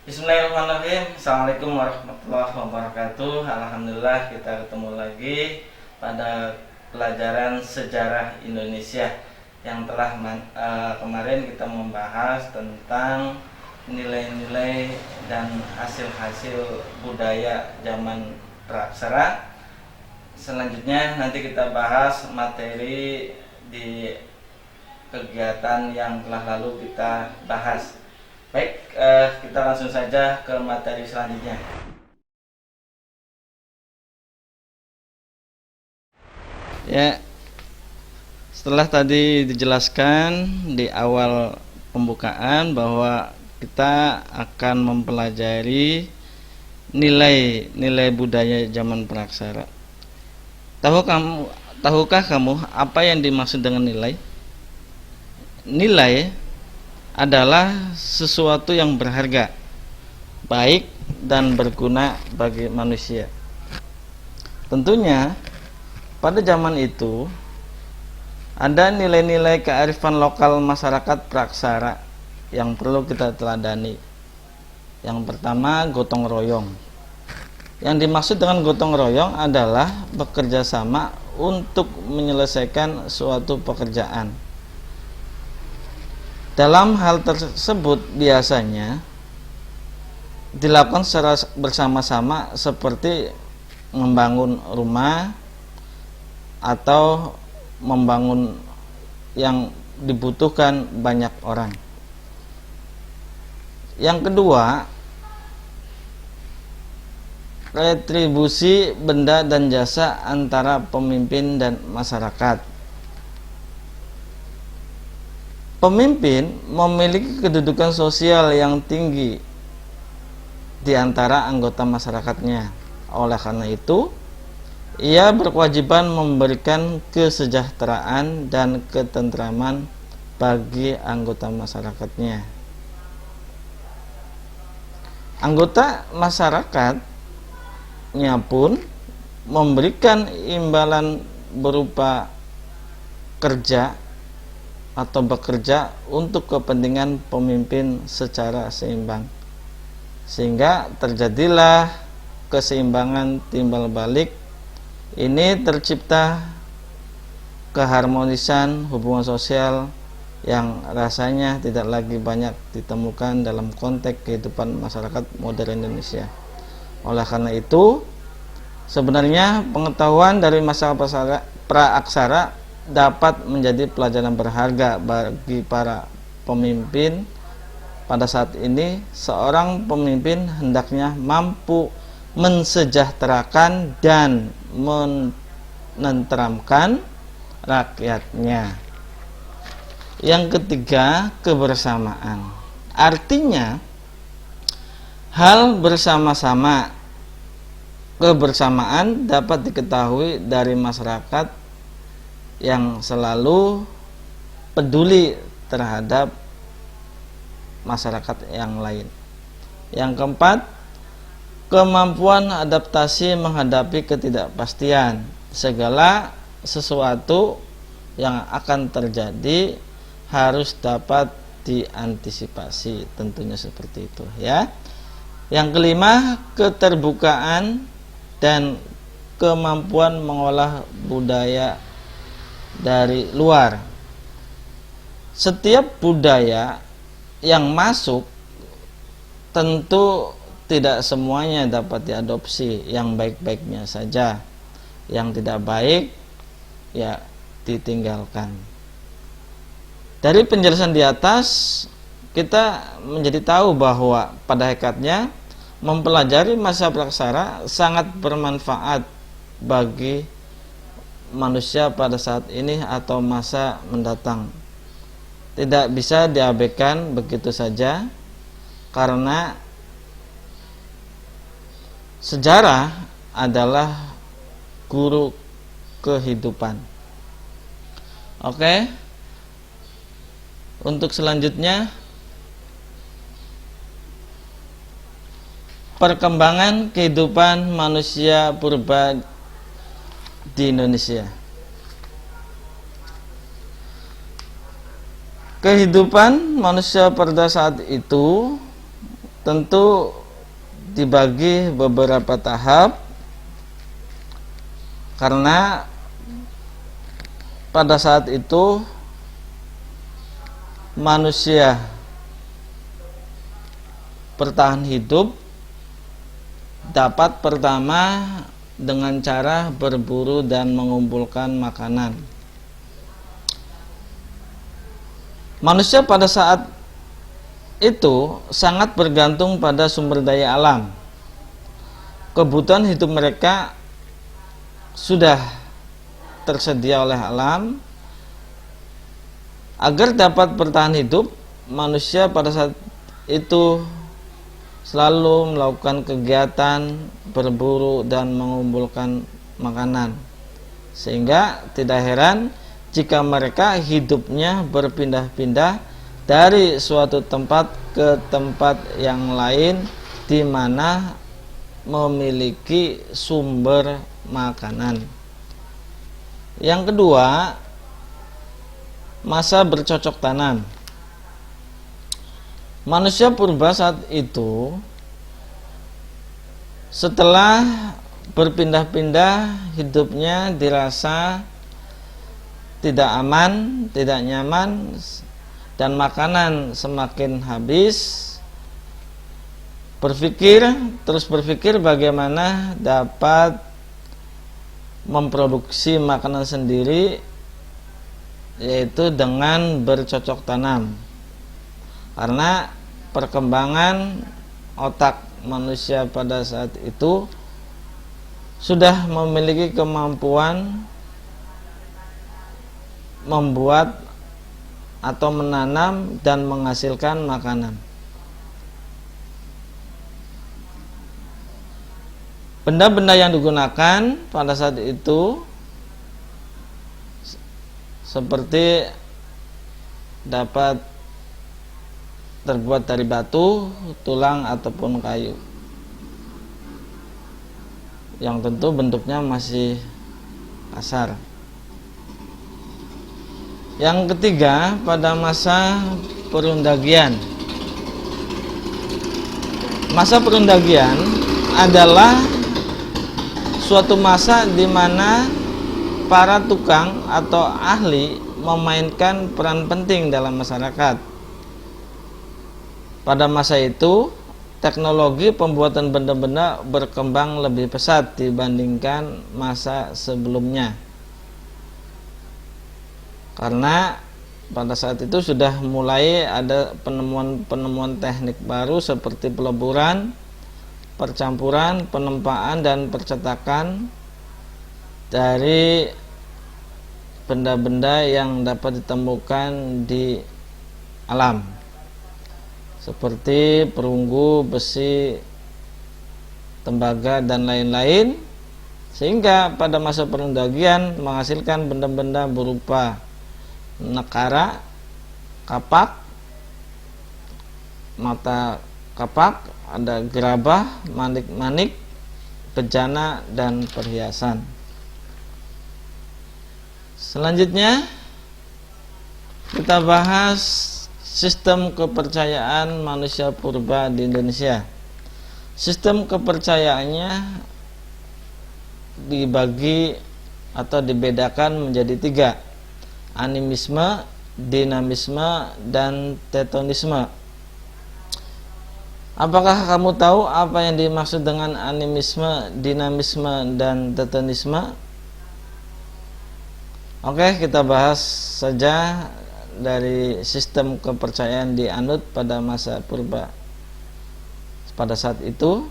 Bismillahirrahmanirrahim. Assalamualaikum warahmatullahi wabarakatuh. Alhamdulillah kita ketemu lagi pada pelajaran sejarah Indonesia yang telah kemarin kita membahas tentang nilai-nilai dan hasil-hasil budaya zaman praksara. Selanjutnya nanti kita bahas materi di kegiatan yang telah lalu kita bahas. Baik, kita langsung saja ke materi selanjutnya. Ya, setelah tadi dijelaskan di awal pembukaan bahwa kita akan mempelajari nilai-nilai budaya zaman praksara. Tahukah kamu apa yang dimaksud dengan nilai? Nilai adalah sesuatu yang berharga, baik dan berguna bagi manusia. Tentunya pada zaman itu ada nilai-nilai kearifan lokal masyarakat praksara yang perlu kita teladani. Yang pertama, gotong royong. Yang dimaksud dengan gotong royong adalah bekerja sama untuk menyelesaikan suatu pekerjaan. Dalam hal tersebut biasanya dilakukan secara bersama-sama seperti membangun rumah atau membangun yang dibutuhkan banyak orang. Yang kedua, retribusi benda dan jasa antara pemimpin dan masyarakat. Pemimpin memiliki kedudukan sosial yang tinggi di antara anggota masyarakatnya. Oleh karena itu, ia berkewajiban memberikan kesejahteraan dan ketentraman bagi anggota masyarakatnya. Anggota masyarakatnya pun memberikan imbalan berupa kerja atau bekerja untuk kepentingan pemimpin secara seimbang, sehingga terjadilah keseimbangan timbal balik. Ini tercipta keharmonisan hubungan sosial yang rasanya tidak lagi banyak ditemukan dalam konteks kehidupan masyarakat modern Indonesia. Oleh karena itu, sebenarnya pengetahuan dari masyarakat praaksara dapat menjadi pelajaran berharga bagi para pemimpin. Pada saat ini, seorang pemimpin hendaknya mampu mensejahterakan dan menenteramkan rakyatnya. Yang ketiga, kebersamaan. Artinya, hal bersama-sama. Kebersamaan dapat diketahui dari masyarakat yang selalu peduli terhadap masyarakat yang lain. Yang keempat, kemampuan adaptasi menghadapi ketidakpastian. Segala sesuatu yang akan terjadi harus dapat diantisipasi, tentunya seperti itu ya. Yang kelima, keterbukaan dan kemampuan mengolah budaya dari luar. Setiap budaya yang masuk tentu tidak semuanya dapat diadopsi, yang baik-baiknya saja, yang tidak baik ya ditinggalkan. Dari penjelasan di atas kita menjadi tahu bahwa pada hakikatnya mempelajari masa praksara sangat bermanfaat bagi manusia pada saat ini atau masa mendatang. Tidak bisa diabaikan begitu saja, karena sejarah adalah guru kehidupan. Oke. Untuk selanjutnya, perkembangan kehidupan manusia purba di Indonesia. Kehidupan manusia pada saat itu tentu dibagi beberapa tahap, karena pada saat itu manusia bertahan hidup dapat pertama dengan cara berburu dan mengumpulkan makanan. Manusia pada saat itu sangat bergantung pada sumber daya alam. Kebutuhan hidup mereka sudah tersedia oleh alam. Agar dapat bertahan hidup, manusia pada saat itu selalu melakukan kegiatan berburu dan mengumpulkan makanan, sehingga tidak heran jika mereka hidupnya berpindah-pindah dari suatu tempat ke tempat yang lain di mana memiliki sumber makanan. Yang kedua, masa bercocok tanam. Manusia purba saat itu setelah berpindah-pindah hidupnya dirasa tidak aman, tidak nyaman, dan makanan semakin habis, terus berpikir bagaimana dapat memproduksi makanan sendiri, yaitu dengan bercocok tanam. Karena perkembangan otak manusia pada saat itu sudah memiliki kemampuan membuat atau menanam dan menghasilkan makanan. Benda-benda yang digunakan pada saat itu seperti dapat terbuat dari batu, tulang, ataupun kayu, yang tentu bentuknya masih kasar. Yang ketiga, pada masa perundagian. Masa perundagian adalah suatu masa di mana para tukang atau ahli memainkan peran penting dalam masyarakat. Pada masa itu, teknologi pembuatan benda-benda berkembang lebih pesat dibandingkan masa sebelumnya. Karena pada saat itu sudah mulai ada penemuan-penemuan teknik baru seperti peleburan, percampuran, penempaan, dan percetakan dari benda-benda yang dapat ditemukan di alam, seperti perunggu, besi, tembaga, dan lain-lain, sehingga pada masa perundagian menghasilkan benda-benda berupa nekara, kapak, mata kapak, ada gerabah, manik-manik, bejana, dan perhiasan. Selanjutnya kita bahas sistem kepercayaan manusia purba di Indonesia. Sistem kepercayaannya dibagi atau dibedakan menjadi 3: animisme, dinamisme, dan tetonisme. Apakah kamu tahu apa yang dimaksud dengan animisme, dinamisme, dan tetonisme? Oke, kita bahas saja dari sistem kepercayaan dianut pada masa purba. Pada saat itu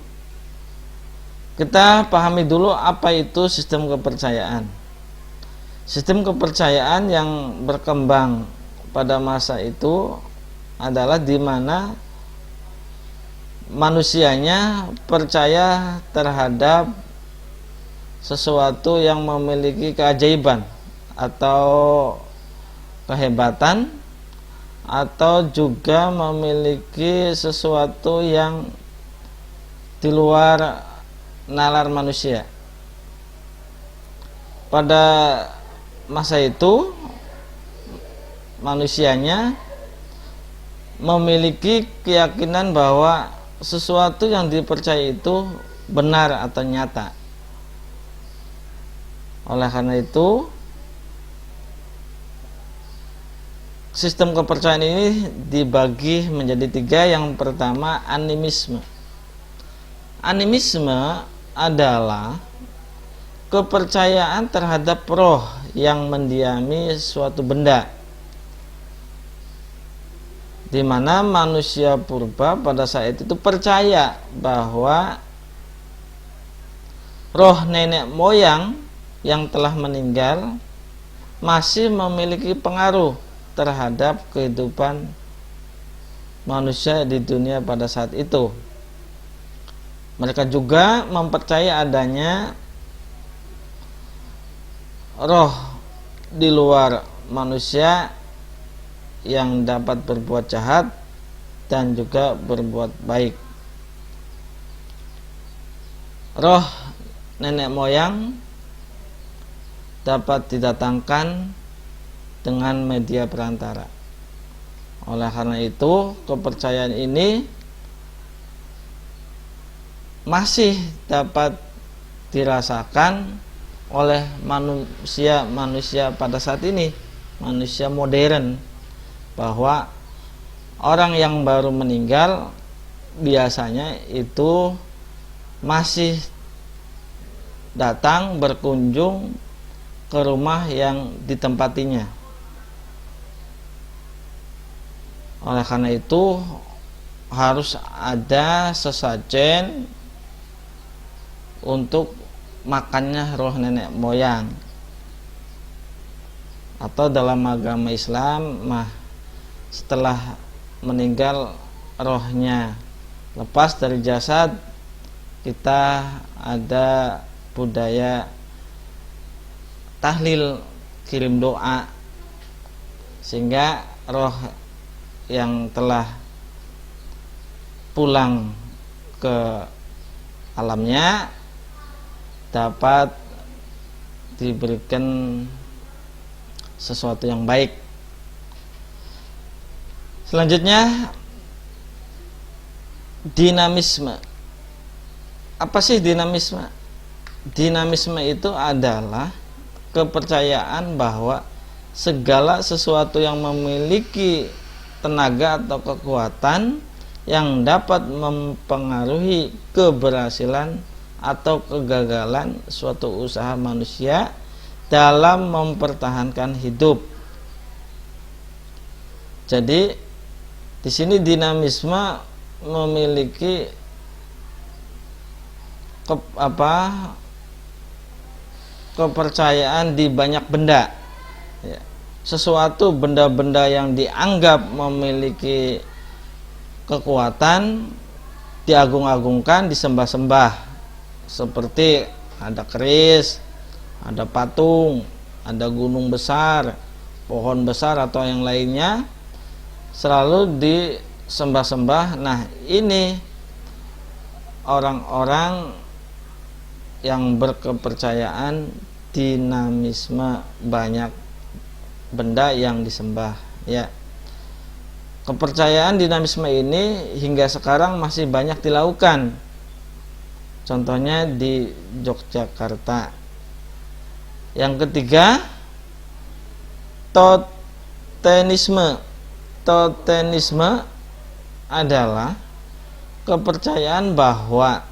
kita pahami dulu apa itu sistem kepercayaan. Sistem kepercayaan yang berkembang pada masa itu adalah di mana manusianya percaya terhadap sesuatu yang memiliki keajaiban atau kehebatan, atau juga memiliki sesuatu yang di luar nalar manusia. Pada masa itu manusianya memiliki keyakinan bahwa sesuatu yang dipercaya itu benar atau nyata. Oleh karena itu, sistem kepercayaan ini dibagi menjadi 3. Yang pertama, animisme. Animisme adalah kepercayaan terhadap roh yang mendiami suatu benda, di mana manusia purba pada saat itu percaya bahwa roh nenek moyang yang telah meninggal masih memiliki pengaruh terhadap kehidupan manusia di dunia pada saat itu. Mereka juga mempercayai adanya roh di luar manusia yang dapat berbuat jahat dan juga berbuat baik. Roh nenek moyang dapat didatangkan dengan media perantara. Oleh karena itu, kepercayaan ini masih dapat dirasakan oleh manusia pada saat ini, manusia modern, bahwa orang yang baru meninggal biasanya itu masih datang berkunjung ke rumah yang ditempatinya. Oleh karena itu harus ada sesajen untuk makannya roh nenek moyang. Atau dalam agama Islam setelah meninggal rohnya lepas dari jasad, kita ada budaya tahlil, kirim doa, sehingga roh yang telah pulang ke alamnya dapat diberikan sesuatu yang baik. Selanjutnya, dinamisme. Apa sih dinamisme? Dinamisme itu adalah kepercayaan bahwa segala sesuatu yang memiliki tenaga atau kekuatan yang dapat mempengaruhi keberhasilan atau kegagalan suatu usaha manusia dalam mempertahankan hidup. Jadi di sini dinamisme memiliki kepercayaan di banyak benda, ya. Sesuatu benda-benda yang dianggap memiliki kekuatan diagung-agungkan, disembah-sembah, seperti ada keris, ada patung, ada gunung besar, pohon besar atau yang lainnya, selalu disembah-sembah. Nah, ini orang-orang yang berkepercayaan dinamisme, banyak benda yang disembah, ya. Kepercayaan dinamisme ini hingga sekarang masih banyak dilakukan. Contohnya di Yogyakarta. Yang ketiga, totenisme. Totenisme adalah kepercayaan bahwa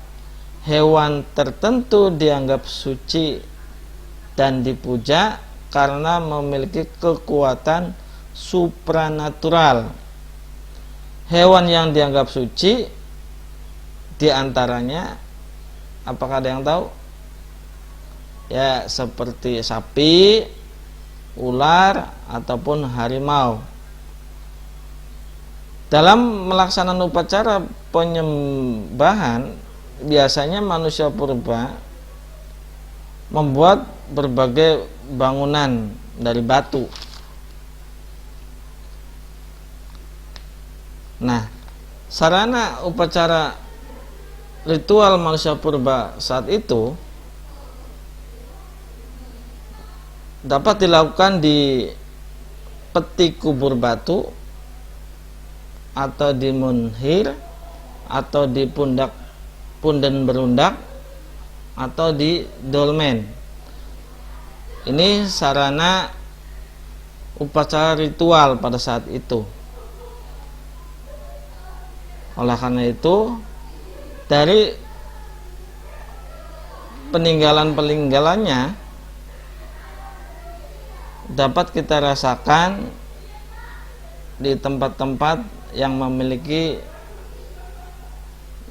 hewan tertentu dianggap suci dan dipuja karena memiliki kekuatan supranatural. Hewan yang dianggap suci diantaranya, apakah ada yang tahu? Ya, seperti sapi, ular, ataupun harimau. Dalam melaksanakan upacara penyembahan, biasanya manusia purba membuat berbagai bangunan dari batu. Nah, sarana upacara ritual manusia purba saat itu dapat dilakukan di peti kubur batu atau di munhir atau di pundak punden berundak atau di dolmen. Ini sarana upacara ritual pada saat itu. Oleh karena itu, dari peninggalan-peninggalannya dapat kita rasakan di tempat-tempat yang memiliki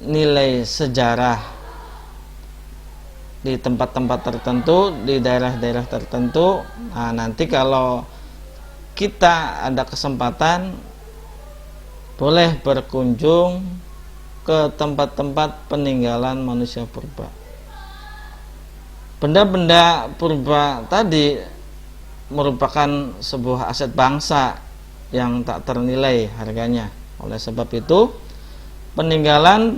nilai sejarah, di tempat-tempat tertentu, di daerah-daerah tertentu. Nah, nanti kalau kita ada kesempatan, boleh berkunjung ke tempat-tempat peninggalan manusia purba. Benda-benda purba tadi merupakan sebuah aset bangsa yang tak ternilai harganya. Oleh sebab itu, peninggalan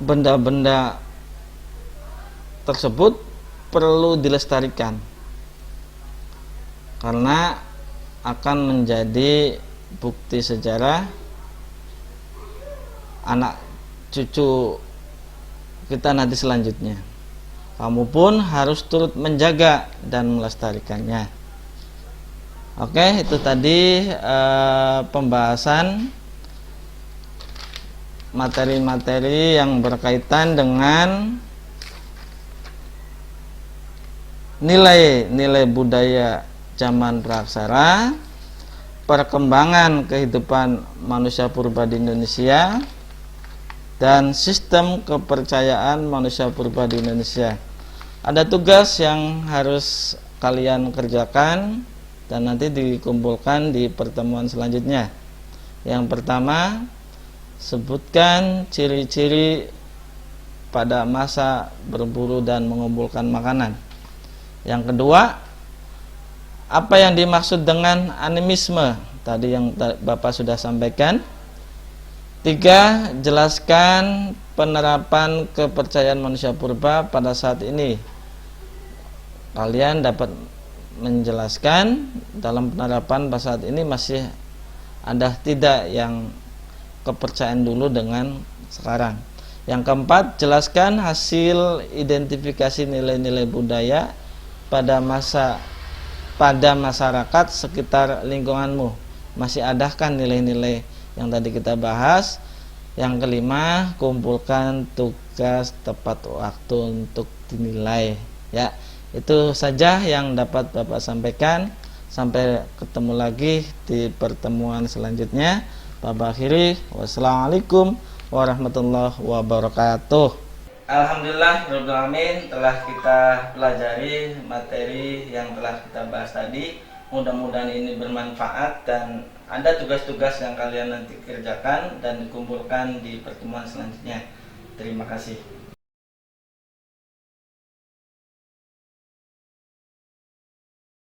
benda-benda tersebut perlu dilestarikan, karena akan menjadi bukti sejarah anak cucu kita nanti selanjutnya. Kamu pun harus turut menjaga dan melestarikannya. Oke, itu tadi pembahasan materi-materi yang berkaitan dengan nilai-nilai budaya zaman praksara, perkembangan kehidupan manusia purba di Indonesia, dan sistem kepercayaan manusia purba di Indonesia. Ada tugas yang harus kalian kerjakan dan nanti dikumpulkan di pertemuan selanjutnya. Yang pertama, sebutkan ciri-ciri pada masa berburu dan mengumpulkan makanan. Yang kedua, apa yang dimaksud dengan animisme? Tadi yang Bapak sudah sampaikan. 3. Jelaskan penerapan kepercayaan manusia purba pada saat ini. Kalian dapat menjelaskan dalam penerapan pada saat ini masih ada tidak yang kepercayaan dulu dengan sekarang. Yang keempat, jelaskan hasil identifikasi nilai-nilai budaya pada masyarakat sekitar lingkunganmu. Masih adakah nilai-nilai yang tadi kita bahas? Yang kelima, kumpulkan tugas tepat waktu untuk dinilai. Ya, itu saja yang dapat Bapak sampaikan. Sampai ketemu lagi di pertemuan selanjutnya. Bapak akhiri, wassalamualaikum warahmatullahi wabarakatuh. Alhamdulillah rabbil alamin, telah kita pelajari materi yang telah kita bahas tadi. Mudah-mudahan ini bermanfaat dan ada tugas-tugas yang kalian nanti kerjakan dan dikumpulkan di pertemuan selanjutnya. Terima kasih.